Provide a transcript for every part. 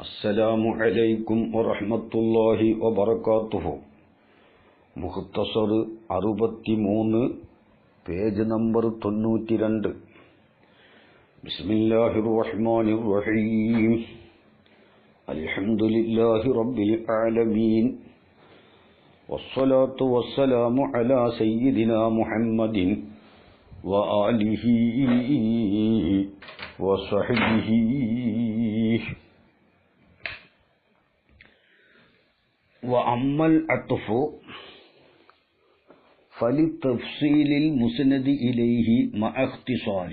السلام عليكم ورحمة الله وبركاته. Muktsar 63 page number 92. ബിസ്മില്ലാഹിർ റഹ്മാനിർ റഹീം. അൽഹംദുലില്ലാഹി റബ്ബിൽ ആലമീൻ. വസ്സലാത്തു വസ്സലാമു അലാ സയ്യിദിനാ മുഹമ്മദിൻ വആലിഹി വസഹ്ബിഹി. وأما العطف فلتفصيل المسند إليه مع اختصار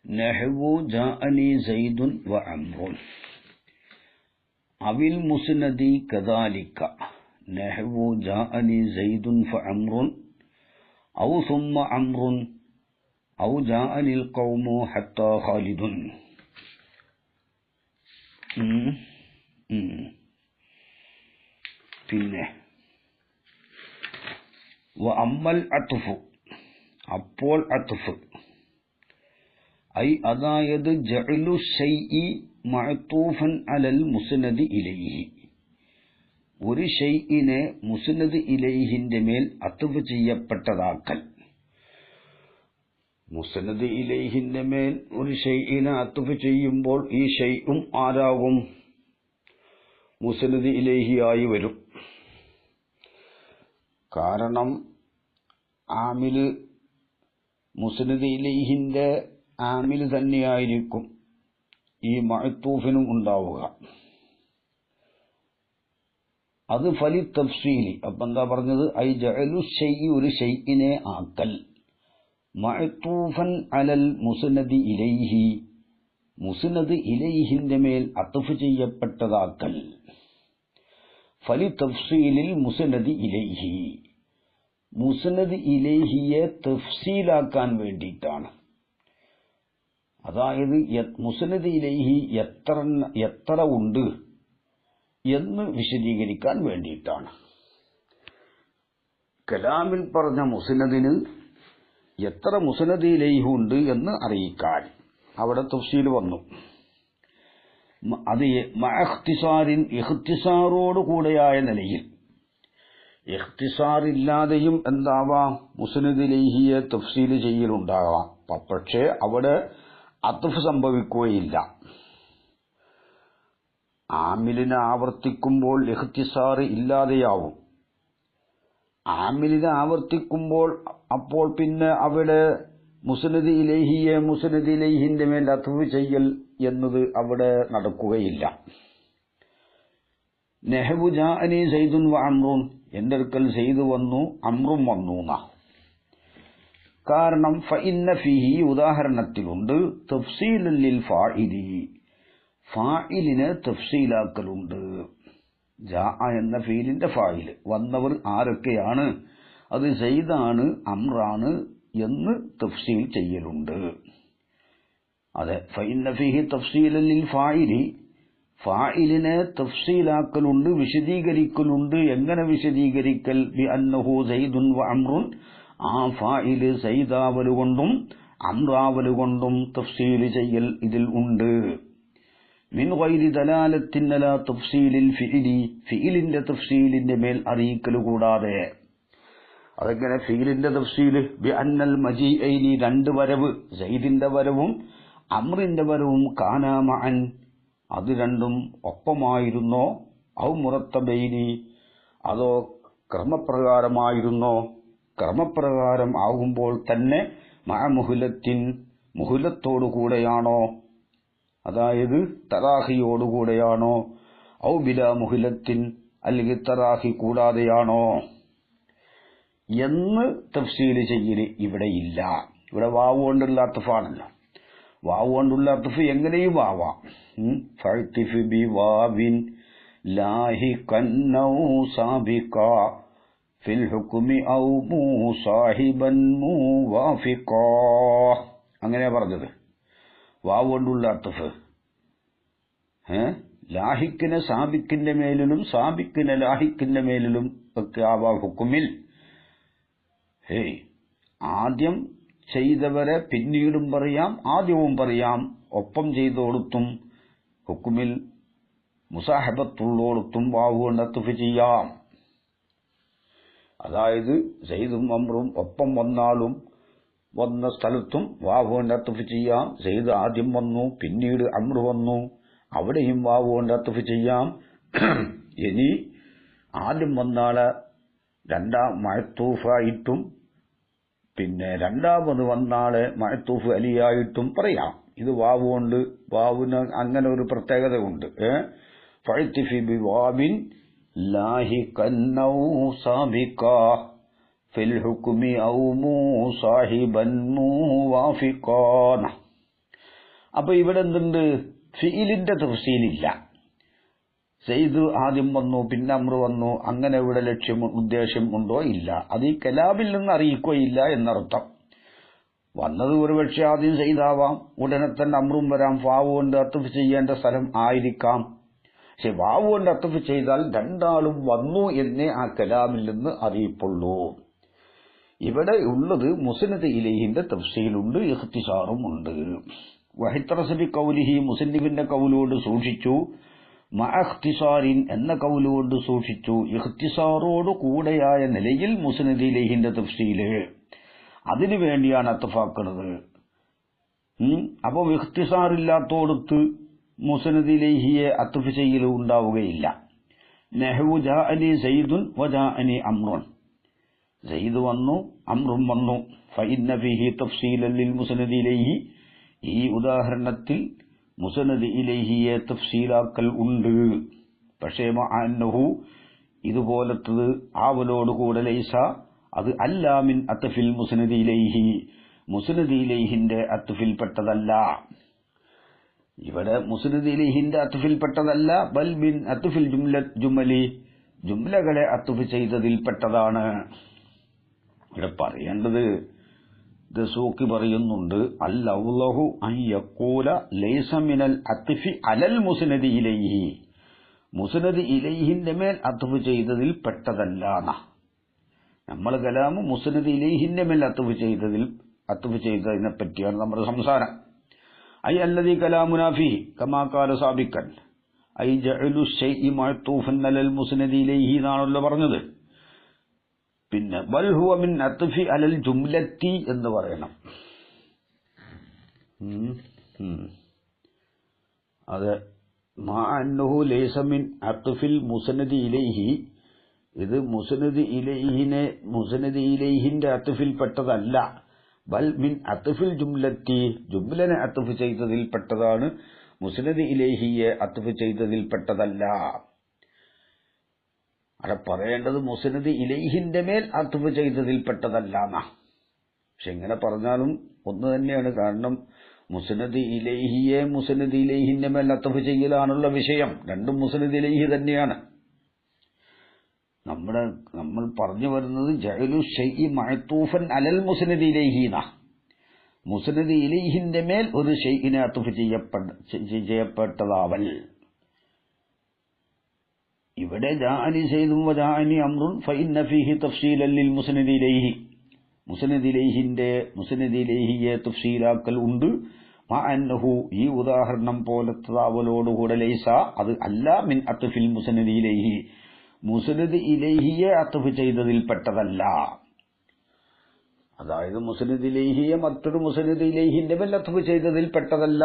نحو جاءني زيد وعمر أو المسند كذلك نحو جاءني زيد فعمر أو ثم عمر أو جاءني القوم حتى خالد. പിന്നെ വഅമ്മൽ അത്ഫ്, അപ്പോൾ അത്ഫ് അതായത് ജഅലു ശൈഇ മഅതൂഫൻ അലൽ മുസ്നദി ഇലൈഹി, ഒരു ഷൈഇനെ മുസ്നദ് ഇലൈഹിന്റെ മേൽ അത്ഫ് ചെയ്യപ്പെട്ടതാക്കൽ. മുസ്നദ് ഇലൈഹിന്റെ മേൽ ഒരു ഷൈഇനെ അത്ഫ് ചെയ്യുമ്പോൾ ഈ ഷൈഉം ആരാകും? മുസ്നദ് ഇലൈഹിയായി വരും. കാരണം ആമില് മുസ്നദ് ഇലൈഹിന്റെ ആമില് തന്നെയായിരിക്കും ഈ മഅതൂഫിനും ഉണ്ടാവുക. അത് ഫലി തഫ്സീലി. അപ്പൊ എന്താ പറഞ്ഞത്? ഐ ജഅലു ശൈഇ, ഒരു ശൈഇനെ ആക്കൽ, മഅതൂഫൻ അലൽ മുസ്നദി ഇലൈഹി, മുസ്നദ് ഇലൈഹിന്റെ മേൽ അത്ഫ് ചെയ്യപ്പെട്ടതാക്കൽ. ഫലി തഫ്സീലിൽ മുസ്നദി ഇലൈഹി, മുസ്നദ് ഇലൈഹിയെ തഫ്സീലാക്കാൻ വേണ്ടിയിട്ടാണ്. അതായത് മുസ്നദ് ഇലൈഹി എത്ര ഉണ്ട് എന്ന് വിശദീകരിക്കാൻ വേണ്ടിയിട്ടാണ്. കലാമിൽ പറഞ്ഞ മുസ്നദിന് എത്ര മുസ്നദ് ഇലൈഹി ഉണ്ട് എന്ന് അറിയിക്കാൻ അവിടെ തഫ്സീൽ വന്നു. അത് മഅഖ്തിസാരിൻ, ഇഖ്തിസാറോട് കൂടെയായ നിലയിൽ. ഇഖ്തിസാറില്ലാതെയും എന്താവാം? മുസ്നദ് ഇലൈഹിയെ തഫ്സീൽ ചെയ്യലുണ്ടാകാം. പക്ഷേ അവിടെ അത്ഫ് സംഭവിക്കുകയില്ല. ആമിലിനെ ആവർത്തിക്കുമ്പോൾ ഇഖ്തിസാർ ഇല്ലാതെയാവും. ആമിലിനെ ആവർത്തിക്കുമ്പോൾ അപ്പോൾ പിന്നെ അവിടെ മുസ്നദ് ഇലൈഹിയെ മുസ്നദ് ഇലൈഹിന്റെ മേൽ അത്ഫ് ചെയ്യൽ എന്നത് അവിടെ നടക്കുകയില്ല. നഹ്വു ജാഅനി സൈദുൻ വ അംറുൻ, എന്റെ അടുക്കൽ സൈദ് വന്നു അംറും വന്നു എന്നാ. കാരണം ഫഇന്ന ഫീഹി, ഉദാഹരണത്തിലുണ്ട്, തഫ്സീലുൻ ലിൽ ഫാഇലി, ഫാഇലിനെ തഫ്സീലാക്കലുണ്ട്. ജാഅ എന്ന ഫീലിന്റെ ഫാഇൽ വന്നവർ ആരൊക്കെയാണ്? അത് സൈദാണ് അംറാണ് എന്ന് തഫ്സീൽ ചെയ്യലുണ്ട്. അതെ, ഫഇന്ന ഫീഹി തഫ്സീലൻ ലിൽ ഫാഇലി, ഫാഇലിനെ തഫ്സീലാക്കലുണ്ട്, വിശദീകരിക്കലുണ്ട്. എങ്ങനെ വിശദീകരിക്കൽ? ബി അന്നഹു സൈദുൻ വ അംറുൻ, ആ ഫാഇല് സൈദാവലുകൊണ്ടും അംറാവലുകൊണ്ടും തഫ്സീൽ ചെയ്യൽ ഇതിൽ ഉണ്ട്. മിൻ ഗൈരി ദലാലത്തിൻ അലാ തഫ്സീലിൽ ഫിഇലി, ഫിഇലിന്റെ തഫ്സീലിന്റെ മേൽ അറിയിക്കൽ കൂടാതെ. അതെങ്ങനെ ഫിഇലിന്റെ തഫ്സീൽ? ബി അന്നൽ മജീഅൈനി, രണ്ട് വരവ്, സൈദിന്റെ വരവും അംറിന്റെ വരവും, കാന മഅൻ, അത് രണ്ടും ഒപ്പമായിരുന്നോ? ഔ മുറത്തബൈനി, അതോ ക്രമപ്രകാരമായിരുന്നോ? ക്രമപ്രകാരം ആകുമ്പോൾ തന്നെ മഅ മുഹ്ലത്തിൻ, മുഹ്ലത്തോടുകൂടെയാണോ? അതായത് തറാഹിയോടുകൂടെയാണോ? ഔ ബിലാ മുഹ്ലത്തിൻ, അല്ലെങ്കിൽ തറാഹി കൂടാതെയാണോ എന്ന് തഫ്സീൽ ചെയ്യല് ഇവിടെ ഇല്ല. ഇവിടെ വാവ് കൊണ്ടുള്ള അത്ഫാണല്ലോ. വാവ് കൊണ്ടുള്ള അത്ഫ് എങ്ങനെയും ആവാം. ഫഅ്തിഫ് ബി വാവിൻ ലാഹിഖൻ ഔ സാബിഖ ഫിൽ ഹുക്മി ഔ മുസാഹിബൻ മുവാഫിഖ, അങ്ങനെ പറഞ്ഞത്. വാവ് കൊണ്ടുള്ള അത്ഫ് ലാഹിക്കിനെ സാബിക്കിന്റെ മേലിലും സാബിക്കിനെ ലാഹിക്കിന്റെ മേലിലും ഒക്കെ ആവാം ഹുക്കുമിൽ. ആദ്യം ചെയ്തവരെ പിന്നീടും പറയാം, ആദ്യവും പറയാം, ഒപ്പം ചെയ്തു കൊടുത്തും ഹുക്കുമിൽ മുസാഹബത്തുള്ളോടത്തും വാവ് കൊണ്ട് അത്ഫ് ചെയ്യാം. അതായത് സെയ്ദും അമ്രും ഒപ്പം വന്നാലും വന്ന സ്ഥലത്തും വാവ് കൊണ്ട് അത്ഫ് ചെയ്യാം. സെയ്ദ് ആദ്യം വന്നു, പിന്നീട് അമ്രു വന്നു, അവിടെയും വാവ് കൊണ്ട് അത്ഫ് ചെയ്യാം. ഇനി ആദ്യം വന്നാളെ രണ്ടാം മഅ്തൂഫായിട്ടും പിന്നെ രണ്ടാമത് വന്നാളെ മഅ്തൂഫ് അലിയായിട്ടും പറയാം. ഇത് വാവ് കൊണ്ട്, വാവിന് അങ്ങനെ ഒരു പ്രത്യേകത ഉണ്ട്. ഫഅ്തിഫി ബിവാവിൻ ലാഹിഖൻ ഔ സാബിഖാ ഫിൽ ഹുക്മി ഔ മുസാഹിബൻ മുവാഫിഖാന. അപ്പൊ ഇവിടെ എന്തുണ്ട്? ഫിഇലിന്റെ തഫ്സീലില്ല. സെയ്ദ് ആദ്യം വന്നു, പിന്നെ അമ്രു വന്നു, അങ്ങനെ ഇവിടെ ലക്ഷ്യം ഉദ്ദേശം ഉണ്ടോ? ഇല്ല. അത് ഈ കലാമിൽ നിന്ന് അറിയിക്കുകയില്ല എന്നർത്ഥം. വന്നത് ഒരുപക്ഷെ ആദ്യം സെയ്ദാവാം, ഉടനെ തന്നെ അമ്രും വരാം. വാവ് കൊണ്ട് അത്ഫ് ചെയ്യേണ്ട സ്ഥലം ആയിരിക്കാം. പക്ഷെ വാവ് കൊണ്ട് അത്ഫ് ചെയ്താൽ രണ്ടാളും വന്നു എന്നേ ആ കലാമിൽ നിന്ന് അറിയിപ്പുള്ളൂ. ഇവിടെ ഉള്ളത് മുസ്നദ് ഇലൈഹിന്റെ തഫ്സീലുണ്ട്, ഇഖ്തിസാറും ഉണ്ട്. വഹിത്രസബി കൗലിഹി, മുസന്നിഫിന്റെ കൗലോട് സൂക്ഷിച്ചു. മഅഖ്തിസാരിൻ എന്ന കൗലോട് സൂക്ഷിച്ചു. ഇഖ്തിസാറോട് കൂടെയായ നിലയിൽ മുസ്നദ് ഇലൈഹിന്റെ തഫ്സീല്, അതിനു വേണ്ടിയാണ് അത്ഫാക്കുന്നത്. അപ്പോൾ ഇഖ്തിസാറില്ലാത്തോടത്ത് മുസ്നദ് ഇലൈഹിയെ അത്ഫ് ചെയ്യൽ ഉണ്ടാവുകയില്ല. നഹ്വു ജാഅനി സയ്യിദുൻ വജാഅനി അമ്രുൻ, സയ്യിദ് വന്നു, അമ്രും വന്നു. ഫഇന്ന ഫീഹി തഫ്സീലൻ ലിൽ മുസ്നദ് ഇലൈഹി, ഈ ഉദാഹരണത്തിൽ മുസ്നദ് ഇലൈഹിയെ തഫ്സീലാക്കൽ ഉണ്ട്. പക്ഷേ മഅന്നഹു, ഇതുപോലത്തത് ആവലോടുകൂടെ ലൈസ, അത് അല്ല മിൻ അത്ഫിൽ മുസ്നദ് ഇലൈഹി, മുസ്നദ് ഇലൈഹിന്റെ അത്ഫിൽപ്പെട്ടതല്ല. ഇവിടെ മുസ്നദ് ഇലൈഹിന്റെ അത്ഫിൽപ്പെട്ടതല്ല, ബൽ മിൻ അത്ഫിൽ ജുമലി, ജുംലകളെ അത്ഫ് ചെയ്തതിൽപ്പെട്ടതാണ്. ഇവിടെ പറയേണ്ടത്, ദസൂഖി പറയുന്നുണ്ട്, അൽ ഔലഹു അൻ യഖൂല ലൈസ മിനൽ അത്ഫി അലൽ മുസ്നദ് ഇലൈഹി, മുസ്നദ് ഇലൈഹിന്റെ മേൽ അത്ഫ് ചെയ്തതിൽ പെട്ടതല്ല. നമ്മൾ കലാമ് മുസ്നദ് ഇലൈഹിന്റെ മേൽ അത്ഫ് ചെയ്തതിനെ പറ്റിയാണ് നമ്മുടെ സംസാരം. ഐ അല്ലദീ കലാമുനാ ഫീഹി കമാ ഖാല സാബിഖൻ, ഐ ജഅലു ശൈഇ മഅ്തൂഫൻ അലൽ മുസ്നദ് ഇലൈഹി എന്നാണല്ലോ പറഞ്ഞത്. പിന്നെ ബൽ ഹുവ മിൻ അത്ഫി അലൽ ജുംലത്തി എന്ന് പറയണം. അത് മഅന്നഹു ലൈസ മിൻ അത്ഫിൽ മുസ്നദ് ഇലൈഹി, ഇത് മുസ്നദ് ഇലൈഹിന്റെ അത്ഫിൽ പെട്ടതല്ല. ബൽ മിൻ അത്ഫിൽ ജുംലത്തി, ജുംലനെ അത്ഫ് ചെയ്തതിൽ പെട്ടതാണ്, മുസ്നദ് ഇലൈഹിയെ അത്ഫ് ചെയ്തതിൽ പെട്ടതല്ല. അവിടെ പറയേണ്ടത് മുസ്നദ് ഇലൈഹിന്റെ മേൽ അത്ഫ് ചെയ്തതിൽ പെട്ടതല്ല. പക്ഷെ എങ്ങനെ പറഞ്ഞാലും ഒന്ന് തന്നെയാണ്. കാരണം മുസ്നദ് ഇലൈഹിയെ മുസ്നദ് ഇലൈഹിന്റെ മേൽ അത്ഫ് ചെയ്യലാണുള്ള വിഷയം. രണ്ടും മുസ്നദ് ഇലൈഹി തന്നെയാണ്. നമ്മൾ പറഞ്ഞു വരുന്നത് ജഅലു ശൈഇ മഅ്തൂഫൻ അലൽ മുസ്നദ് ഇലൈഹിന, മുസ്നദ് ഇലൈഹിന്റെ മേൽ ഒരു ശൈഇനെ അത്ഫ് ചെയ്യപ്പെട്ടതാവൽ. ഇവിടെ ജാഅനി സയ്യിദുൻ വജാഅനി അംറുൻ ഫഇന്ന ഫീഹി തഫ്സീലൻ ലിൽ മുസ്നദ് ഇലൈഹി, മുസ്നദ് ഇലൈഹിയെ തഫ്സീലാക്കൽ ഉണ്ട്. മഅന്നഹു, ഈ ഉദാഹരണം പോലത്തതാവലോടുകൂടെ ലൈസ, അത് അല്ല മിൻ അത്ഫിൽ മുസ്നദ് ഇലൈഹി, മുസ്നദ് ഇലൈഹിയെ അത്ഫ് ചെയ്തതിൽ പെട്ടതല്ല. അതായത് മുസ്നദ് ഇലൈഹിയെ മറ്റൊരു മുസ്നദ് ഇലൈഹിന്റെ മേൽ അത്ഫ് ചെയ്തതിൽ പെട്ടതല്ല.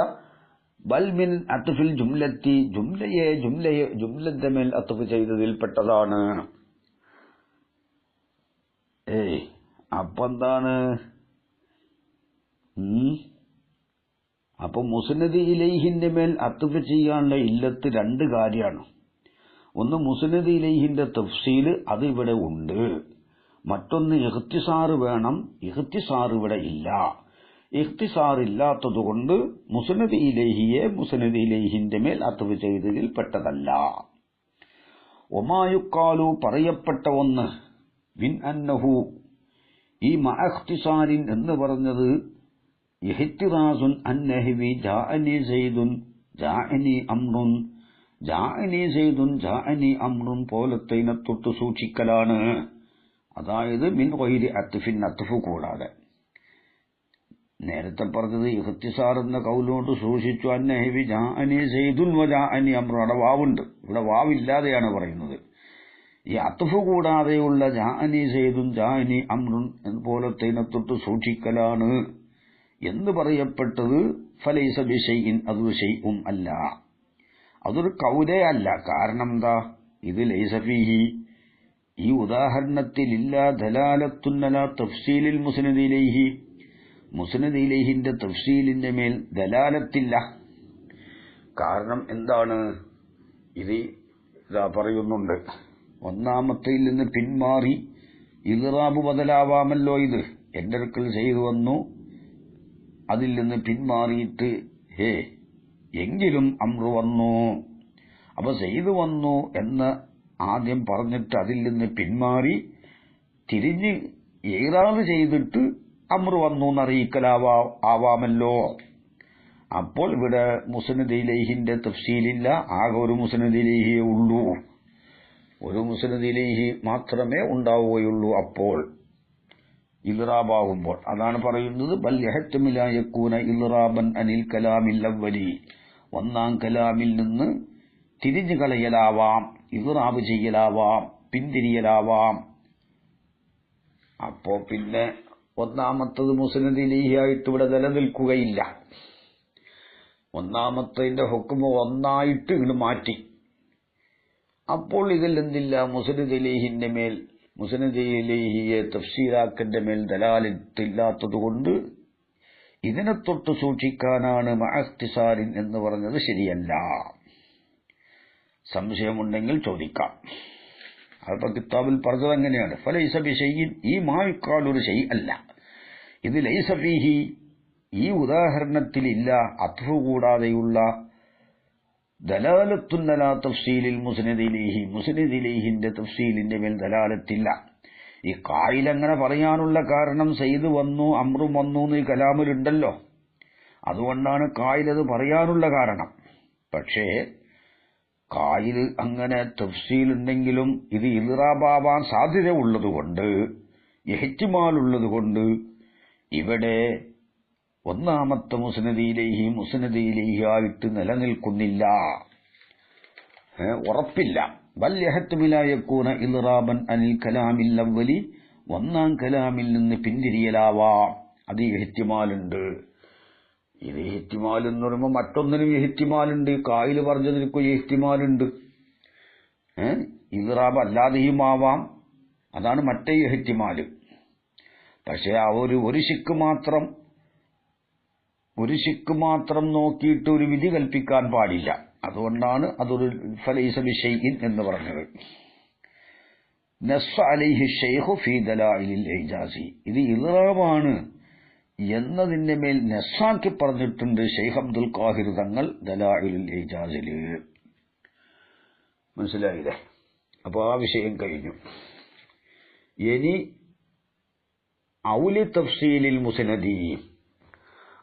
ബൽ മിൻ അത്ഫിൽ ജുംലത്തി, ജുംലന്റെ മേൽ അത്ഫ് ചെയ്തതിൽ പെട്ടതാണ്. അപ്പൊ എന്താണ്? അപ്പൊ മുസ്നദ് ഇലൈഹിന്റെ മേൽ അത്ഫ് ചെയ്യാനുള്ള ഇല്ലത്ത് രണ്ട് കാര്യമാണ്. ഒന്ന് മുസ്നദ് ഇലൈഹിന്റെ തഫ്സീല്, അത് ഇവിടെ ഉണ്ട്. മറ്റൊന്ന് ഇഖ്തിസാർ വേണം, ഇഖ്തിസാർ ഇവിടെ ഇല്ല. ഇഖ്തിസാർ ഇല്ലാത്തതുകൊണ്ട് മുസ്നദ് ഇലൈഹിയെ മുസ്നദ് ഇലൈഹിന്റെ മേൽ അത്ഫ് ചെയ്തതിൽ പെട്ടതല്ല. ഒമായുക്കാലു, പറയപ്പെട്ട ഒന്ന്, മിൻ അന്നഹു, ഈ മഅഖ്തിസാരിൻ എന്ന് പറഞ്ഞത് ഇഹ്തിറാസുൻ അന്നഹവി ജാഅനി സയ്യിദുൻ ജാഅനി അംറുൻ, ജാഅനി സയ്യിദുൻ ജാഅനി അംറുൻ പോലത്തതിനെ തൊട്ട് സൂക്ഷിക്കലാണ്. അതായത് മിൻ ഗൈരി അത്ഫിൻ, അത്ഫ് കൂടാതെ. നേരത്തെ പറഞ്ഞത് ഇഖ്തിസാർ എന്ന കൗലോട്ട് സൂക്ഷിച്ചു. അന്നഹി ജാഅനി സൈദുൻ വജാഅനി അംറു. അവിടെ വാവുണ്ട്, ഇവിടെ വാവില്ലാതെയാണ് പറയുന്നത്. ഈ അത്ഫ് കൂടാതെയുള്ള ജാഅനി സൈദുൻ ജാഅനി അംറുൻ പോലത്തെ തൊട്ട് സൂക്ഷിക്കലാണ് എന്ന് പറയപ്പെട്ടത്. ഫലൈസ ബിശൈഇൻ, അതൊരു ഷൈഉം അല്ല, അതൊരു കൗലേ അല്ല. കാരണം എന്താ? ഇത് ലൈസ ഫീഹി, ഈ ഉദാഹരണത്തിൽ ഇല്ല ദലാലത്തുൻ അലാ തഫ്സീലിൽ മുസ്നദ് ഇലൈഹി, മുസ്നദ് ഇലൈഹിന്റെ തഫ്സീലിന്റെ മേൽ ദലാലത്തില്ല. കാരണം എന്താണ്? ഇത് ഇതാ പറയുന്നുണ്ട്, ഒന്നാമത്തയിൽ നിന്ന് പിന്മാറി ഇദ്റാബ് ബദലാവാമല്ലോ. ഇത് എന്റെ അടുക്കൽ ചെയ്തു വന്നു, അതിൽ നിന്ന് പിന്മാറിയിട്ട് എങ്കിലും അമ്രു വന്നു. അപ്പൊ ചെയ്തു വന്നു എന്ന് ആദ്യം പറഞ്ഞിട്ട് അതിൽ നിന്ന് പിന്മാറി തിരിഞ്ഞ് ഇറാദ് ചെയ്തിട്ട് അമ്രു വന്നു എന്നറിയിക്കലാവാമല്ലോ. അപ്പോൾ ഇവിടെ മുസ്നദ് ഇലൈഹിന്റെ തഫ്സീലില്ല, ആകെ ഒരു മുസ്നദ് ഇലൈഹിയേ ഉള്ളൂ, ഒരു മുസ്നദ് ഇലൈഹി മാത്രമേ ഉണ്ടാവുകയുള്ളൂ അപ്പോൾ ഇൽറാബാകുമ്പോൾ. അതാണ് പറയുന്നത് ബൽ യഹ്തമില യകൂന ഇൽറാബൻ അനിൽ കലാമിൽ അവ്വലി, ഒന്നാം കലാമിൽ നിന്ന് തിരിഞ്ഞു കളയലാവാം, ഇൽറാബ് ചെയ്യലാവാം, പിന്തിരിയലാവാം. അപ്പോ പിന്നെ ഒന്നാമത്തത് മുസ്നദ് ഇലൈഹി ആയിട്ട് ഇവിടെ നിലനിൽക്കുകയില്ല. ഒന്നാമത്തതിന്റെ ഹുക്മ ഒന്നായിട്ട് ഇങ്ങോട്ട് മാറ്റി. അപ്പോൾ ഇതിൽ എന്തില്ല? മുസ്നദ് ഇലൈഹിന്റെ മേൽ, മുസ്നദ് ഇലൈഹിയെ തഫ്സീറാക്കന്റെ മേൽ ദലാലത്തില്ലാത്തതുകൊണ്ട് ഇതിനെ തൊട്ട് സൂക്ഷിക്കാനാണ് മഅഖ്തിസാരിൻ എന്ന് പറഞ്ഞത് ശരിയല്ല. സംശയമുണ്ടെങ്കിൽ ചോദിക്കാം. അപ്പൊ കിതാബിൽ പറഞ്ഞത് എങ്ങനെയാണ്? ഫലൈസ ബിശൈഇൻ, ഈ മായിക്കാൽ ഒരു ശൈ അല്ല. ഇത് ലൈസ ഫീഹി, ഈ ഉദാഹരണത്തിൽ ഇല്ല അത്ഫ് കൂടാതെയുള്ള ദലാലത്തുൻ അലാ തഫ്സീലിൽ മുസ്നദ് ഇലൈഹി, മുസ്നദ് ഇലൈഹിന്റെ തഫ്സീലിന്റെ മേൽ ദലാലത്തില്ല. ഈ ഖായിൽ അങ്ങനെ പറയാനുള്ള കാരണം സയ്യിദ് വന്നു അമ്രും വന്നു എന്ന് ഈ കലാമിലുണ്ടല്ലോ, അതുകൊണ്ടാണ് ഖായിൽ അത് പറയാനുള്ള കാരണം. പക്ഷേ ഖായിൽ അങ്ങനെ തഫ്സീലുണ്ടെങ്കിലും ഇത് ഇൽറാബാവാൻ സാധ്യത ഉള്ളതുകൊണ്ട്, ഇഹ്തിമാലുള്ളതുകൊണ്ട് ഇവിടെ ഒന്നാമത്തെ മുസ്നദ് ഇലൈഹി ആയിട്ട് നിലനിൽക്കുന്നില്ല, ഉറപ്പില്ല. ബൽ യഹ്തമില യകൂന ഇൽറാബൻ അനിൽ കലാമിൽ അവ്വലി, ഒന്നാം കലാമിൽ നിന്ന് പിന്തിരിയലാവാം, അത് ഇഹ്തിമാലുണ്ട്. ഇത് ഇഹ്തിമാൽ എന്ന് പറയുമ്പോൾ മറ്റൊന്നിനും ഇഹ്തിമാലുണ്ട്. ഖായിൽ പറഞ്ഞതിനൊക്കെ ഇഹ്തിമാലുണ്ട്. ഇൽറാബ് അല്ലാതെയും ആവാം, അതാണ് മറ്റേ ഇഹ്തിമാല്. പക്ഷെ ആ ഒരു ശിക്ക് മാത്രം നോക്കിയിട്ട് ഒരു വിധി കൽപ്പിക്കാൻ പാടില്ല. അതുകൊണ്ടാണ് അതൊരു ഫലൈസ ബിശൈഇൻ എന്ന് പറഞ്ഞത്. നസ്സ അലൈഹി ശൈഖു ഫീ ദലായിലിൽ ഇജാസി, ഇത് ഇൽറാബാണ് എന്നതിന്റെ മേൽ നസ്സാക്കി പറഞ്ഞിട്ടുണ്ട് ശൈഖ് അബ്ദുൽ ഖാഹിർ തങ്ങൾ ദലായിലുൽ ഇജാസില്. മനസ്സിലായില്ലേ? അപ്പൊ ആ വിഷയം കഴിഞ്ഞു. ഇനി ഔലി തഫ്സീലിൽ മുസ്നദി,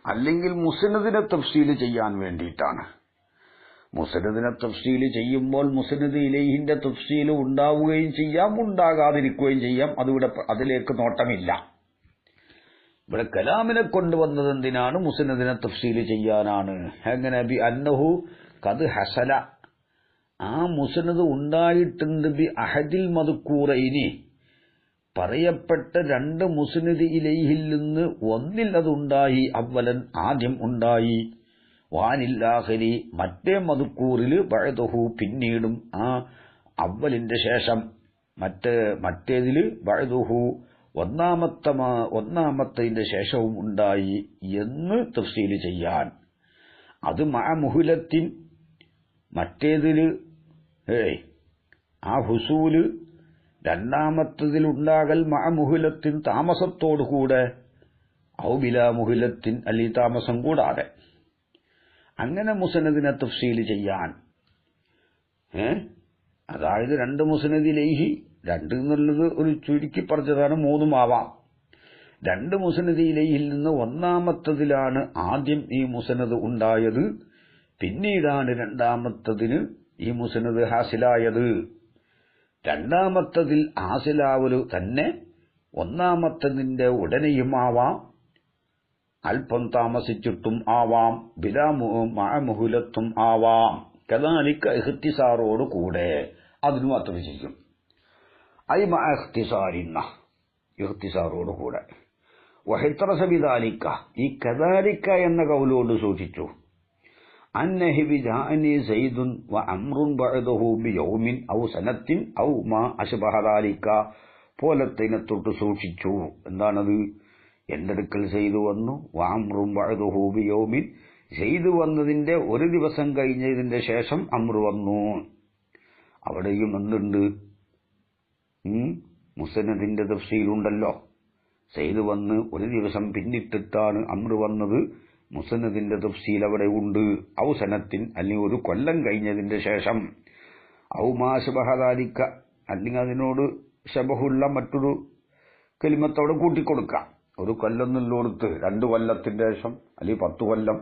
അല്ലെങ്കിൽ മുസ്നദിനെ തഫ്സീൽ ചെയ്യാൻ വേണ്ടിയിട്ടാണ്. മുസ്നദിനെ തഫ്സീൽ ചെയ്യുമ്പോൾ മുസ്നദ് ഇലൈഹിന്റെ തഫ്സീൽ ഉണ്ടാവുകയും ചെയ്യാം, ഉണ്ടാകാതിരിക്കുകയും ചെയ്യാം. അതിലേക്ക് നോട്ടമില്ല. ഇവിടെ കലാമിനെ കൊണ്ടുവന്നത് എന്തിനാണ്? മുസ്നദിനെ തഫ്സീൽ ചെയ്യാനാണ്. എങ്ങനെ? ബി അന്നഹു ഖദ് ഹസല, ആ മുസ്നദ് ഉണ്ടായിട്ടുണ്ട്. ബി അഹദിൽ മദ്കൂറൈനി, പറയപ്പെട്ട രണ്ട് മുസ്നദ് ഇലൈഹിൽ നിന്ന് ഒന്നിൽ അതുണ്ടായി. അവലൻ, ആദ്യം ഉണ്ടായി. വാനില്ലാഹരി, മറ്റേ മദ്കൂറിൽ ബഅദഹു, പിന്നീടും ആ അവലിന്റെ ശേഷം മറ്റേതിൽ ബഅദഹു, ഒന്നാമത്തതിന്റെ ശേഷവും ഉണ്ടായി എന്ന് തഫ്സീൽ ചെയ്യാൻ. അത് മഅ മുഹ്ലത്തിൻ, മറ്റേതില് ആ ഹുസൂല് രണ്ടാമത്തതിലുണ്ടാകൽ മഅ മുഹ്ലത്തിൻ, താമസത്തോടുകൂടെ, ഔ ബിലാ മുഹ്ലത്തിൻ, അല്ലെങ്കിൽ താമസം കൂടാതെ. അങ്ങനെ മുസ്നദിനെ തഫ്സീൽ ചെയ്യാൻ. അതായത് രണ്ട് മുസ്നദ് ഇലൈഹി, രണ്ട് എന്നുള്ളത് ഒരു ചുരുക്കി പറഞ്ഞതാണ്, മൂന്നും ആവാം. രണ്ട് മുസ്നദ് ഇലൈഹിൽ നിന്ന് ഒന്നാമത്തതിലാണ് ആദ്യം ഈ മുസ്നദ് ഉണ്ടായത്, പിന്നീടാണ് രണ്ടാമത്തതിന് ഈ മുസ്നദ് ഹാസിലായത്. രണ്ടാമത്തതിൽ ഹാസിലാവലു തന്നെ ഒന്നാമത്തതിന്റെ ഉടനെയുമാവാം, അല്പം താമസിച്ചിട്ടും ആവാം, ബിലാ മുഹുലത്തും ആവാം. കദാലിക ഇഖ്തിസാറോട് കൂടെ അതിനും അത്ര ചെയ്യും. ഐ ഇഖ്തിസാരിന്ന ഇഖ്തിസാറോട് കൂടെ. വഹിത്രസ ബിദാലിക, ഈ കദാലിക എന്ന കൗലോട് സൂചിച്ചു. അന്നഹി ബിജാഅനി സൈദുൻ വ അംറുൻ ബഅദഹു ബിയൗമിൻ ഔ സനത്തിൻ ഔ മാ അശ്ബഹ ദാലിക, പോലത്തിനെ തൊട്ട് സൂക്ഷിച്ചു. എന്താണത്? എന്റെ അടുക്കൽ സെയ്ദ് വന്നു, വ അംറുൻ ബഅദഹു ബിയൗമിൻ, സെയ്ദ് വന്നതിന്റെ ഒരു ദിവസം കഴിഞ്ഞതിന്റെ ശേഷം അമ്രു വന്നു. അവിടെയും എന്തുണ്ട്? മുസനദിന്റെ തഫ്സീലുണ്ടല്ലോ. സെയ്ദ് വന്ന് ഒരു ദിവസം പിന്നിട്ടിട്ടാണ് അമ്രു വന്നത്. മുസനദിന്റെ തഫ്സീൽ അവിടെ ഉണ്ട്. ഔ സനത്തിൻ, അല്ലെങ്കിൽ ഒരു കൊല്ലം കഴിഞ്ഞതിന്റെ ശേഷം. ഔ മാ ശബഹ ദാലിക, അല്ലെങ്കിൽ അതിനോട് ശബഹുള്ള മറ്റൊരു കലിമത്തോടെ കൂട്ടിക്കൊടുക്കാം. ഒരു കൊല്ലം എന്നുള്ളടുത്ത് 2 കൊല്ലത്തിന്റെ ശേഷം, അല്ലെങ്കിൽ 10 കൊല്ലം,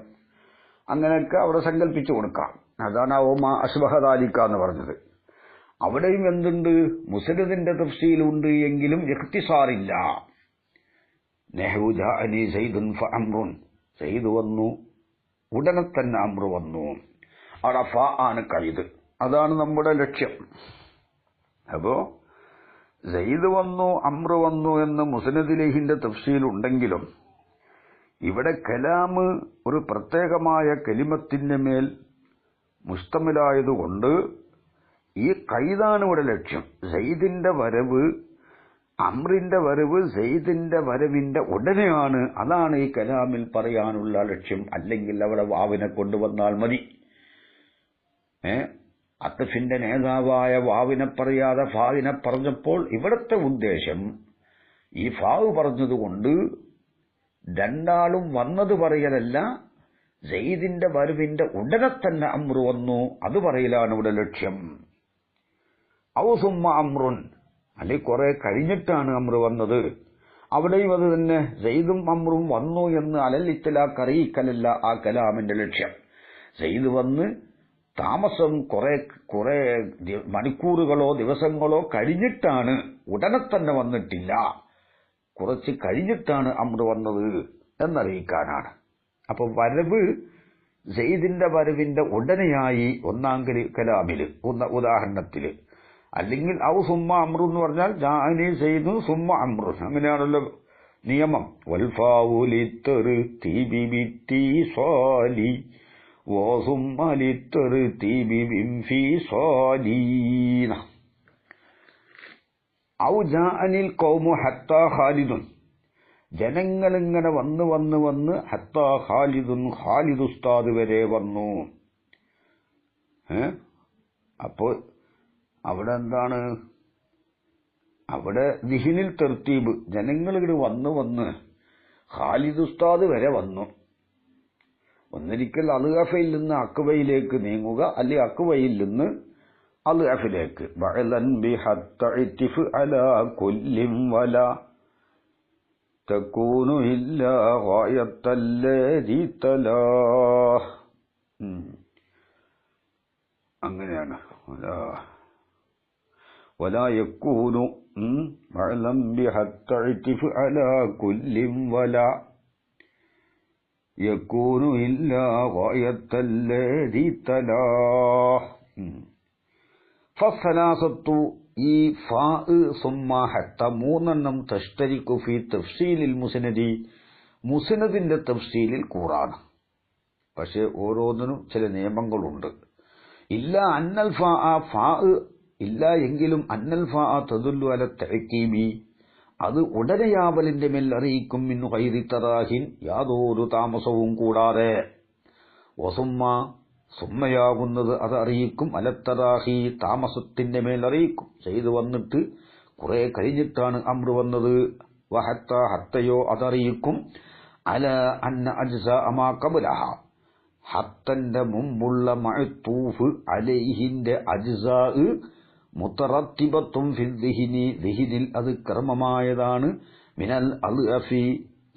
അങ്ങനെയൊക്കെ അവിടെ സങ്കല്പിച്ചു കൊടുക്കാം. അതാണ് ഔ മാ അശ്ബഹ ദാലിക എന്ന് പറഞ്ഞത്. അവിടെയും എന്തുണ്ട്? മുസനദിന്റെ തഫ്സീലുണ്ട്, എങ്കിലും ഇഖ്തിസാറില്ല. നഹ്വു ജാഅനി സൈദുൻ ഫ അംറുൻ, സെയ്ദ് വന്നു ഉടനെ തന്നെ അമ്രു വന്നു. അവിടെ ഫ ആണ് കൈത്. അതാണ് നമ്മുടെ ലക്ഷ്യം. അപ്പോ സെയ്ദ് വന്നു അമ്രു വന്നു എന്ന് മുസ്നദിലേഹിന്റെ തഫ്സീലുണ്ടെങ്കിലും ഇവിടെ കലാമ് ഒരു പ്രത്യേകമായ കലിമത്തിന്റെ മേൽ മുസ്തമിലായതുകൊണ്ട് ഈ കൈതാണ് ഇവിടെ ലക്ഷ്യം. സെയ്ദിന്റെ വരവ്, അമ്രിന്റെ വരവ് സെയ്ദിന്റെ വരവിന്റെ ഉടനെയാണ്. അതാണ് ഈ കലാമിൽ പറയാനുള്ള ലക്ഷ്യം. അല്ലെങ്കിൽ അവിടെ വാവിനെ കൊണ്ടുവന്നാൽ മതി. അത്ഫിന്റെ നേതാവായ വാവിനെ പറയാതെ ഫാവിനെ പറഞ്ഞപ്പോൾ ഇവിടത്തെ ഉദ്ദേശം ഈ ഫാവ് പറഞ്ഞതുകൊണ്ട് രണ്ടാളും വന്നത് പറയലല്ല, സെയ്ദിന്റെ വരവിന്റെ ഉടനെ തന്നെ അമ്രു വന്നു അത് പറയലാണ് ഇവിടെ ലക്ഷ്യം. ഔ സുമ്മ അമ്രുൻ, അല്ലെങ്കിൽ കുറെ കഴിഞ്ഞിട്ടാണ് അമ്രു വന്നത്. അവിടെയും അത് തന്നെ, സെയ്ദും അമ്രും വന്നു എന്ന് അലൽ ഇത്ലാഖ് അറിയിക്കലല്ല ആ കലാമിന്റെ ലക്ഷ്യം. സെയ്ദ് വന്ന് താമസം കുറെ മണിക്കൂറുകളോ ദിവസങ്ങളോ കഴിഞ്ഞിട്ടാണ്, ഉടനെ തന്നെ വന്നിട്ടില്ല, കുറച്ച് കഴിഞ്ഞിട്ടാണ് അമ്രു വന്നത് എന്നറിയിക്കാനാണ്. അപ്പൊ വരവ് സെയ്ദിന്റെ വരവിന്റെ ഉടനെയായി ഒന്നാം കലാമില് ഉദാഹരണത്തില്. അല്ലെങ്കിൽ ഔ സുമ്മ അമ്രു എന്ന് പറഞ്ഞാൽ ജാഅനി സെയ്ദു സുമ്മ അമ്രു, അങ്ങനെയാണല്ലോ നിയമം. വൽഫാവുലിത്തറ് തീബിബിത്തി സ്വാലി വോ സുമ്മലിത്തറ് തീബിബിംഫി സ്വാലീന. ഔ ജാഅനിൽ ഖൗമു ഹത്താ ഖാലിദുൻ, ജനങ്ങളിങ്ങനെ വന്ന് ഹത്താ ഖാലിദുൻ, ഖാലിദ് ഉസ്താദ് വരെ വന്നു. അപ്പോ അവിടെ എന്താണ്? അവിടെ ദിഹിനിൽ തർത്തീബ്, ജനങ്ങൾ ഇവിടെ വന്ന് ഖാലിദ് ഉസ്താദ് വരെ വന്നു. ഒന്നിരിക്കൽ അൽഅഫയിൽ നിന്ന് അക്വയിലേക്ക് നീങ്ങുക, അല്ലെങ്കിൽ അക്വയിൽ നിന്ന് അൽഅഫിലേക്ക്. ബഅലൻ ബിഹത്തഇതിഫ് അലാ കുല്ലിൻ വലാ തകൂനു ഇല്ലാ ഗായത്തല്ലദി തലാ. അങ്ങനെയാണ്. ولا يكون معلم بحتعتف على كل ولا يكون إلا غاية الذي تلاه. فالثلاثة ഈ ഫാ സുമ്മ ഹത്ത മൂന്നെണ്ണം തഷ്തരിക്കു ഫി തഫ്സീലിൽ മുസ്നദി, മുസ്നദിന്റെ തഫ്സീലിൽ കൂറാണ്. പക്ഷെ ഓരോന്നിനും ചില നിയമങ്ങളുണ്ട്. ഇല്ല അന്നൽ ഫാ ഇല്ല എങ്കിലും അന്നൽ ഫാ തദുല്ലു അല തഅക്കീബി, അത് ഉടനെയാവലിന്റെ മേൽ അറിയിക്കും. മിൻ ഗൈരി തറാഹിൻ, യാതൊരു താമസവും കൂടാതെ. വസുമ്മ, സുമ്മയാകുന്നത് അത് അറിയിക്കും. അലത്തറാഹി, താമസത്തിന്റെ മേൽ അറിയിക്കും. ചെയ്തു വന്നിട്ട് കുറെ കഴിഞ്ഞിട്ടാണ് അമ്രു വന്നത്. വഹത്ത, ഹത്തയോ അതറിയിക്കും. അല അന്ന അജ്സാ മാ ഖബലഹ, ഹത്തന്റെ മുമ്പുള്ള മഅ്തൂഫ് അലൈഹിന്റെ അജ്സാ മുത്തറത്തിബത്തും ഫിൽ ദിഹിനി, ദിഹിനിൽ അത് ക്രമമായതാണ്. മിനൽ അൽഅഫി,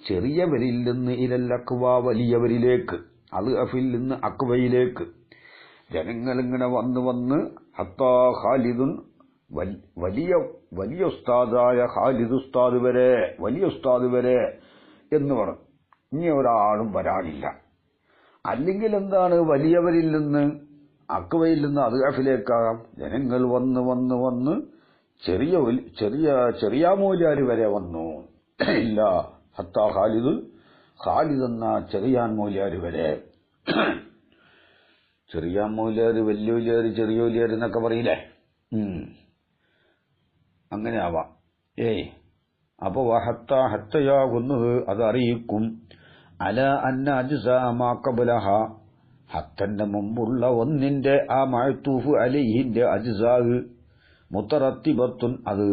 ചെറിയവരിൽ നിന്ന് ഇലൽ അക്വ, വലിയവരിലേക്ക്. അൽഅഫിൽ നിന്ന് അക്വയിലേക്ക് ജനങ്ങളിങ്ങനെ വന്ന് ഹത്താ ഖാലിദുൻ, വലിയ ഉസ്താദായ ഖാലിദ് ഉസ്താദ് വരെ, വലിയ ഉസ്താദ് വരെ എന്ന് പറഞ്ഞു. ഇനി ഒരാളും വരാനില്ല. അല്ലെങ്കിൽ എന്താണ്, വലിയവരിൽ നിന്ന് അക്വയിൽ നിന്ന് അദ്അഫിലേക്കാകാം. ജനങ്ങൾ വന്ന് വന്ന് വന്ന് ചെറിയ മൂല്യാര് വരെ വന്നു. ഇല്ല ഹത്താ ഖാലിദ് എന്ന ചെറിയാൻ മൂല്യാര് വരെ. ചെറിയ മൂല്യാര്, വലിയ മൂല്യാര്, ചെറിയ മൂല്യാര് എന്നൊക്കെ പറയില്ലേ, അങ്ങനെ ആവാം. അപ്പൊ ഹത്തയാകുന്നത് അത് അറിയിക്കും. അല അന്ന അജ്സാമാ ഖബലഹ, ഹത്തന്റെ മുമ്പുള്ള ഒന്നിന്റെ ആ മഅ്തൂഫ് അലൈഹിന്റെ അജ്സാഹ് മുത്തറത്തിബത്തുൻ, അത്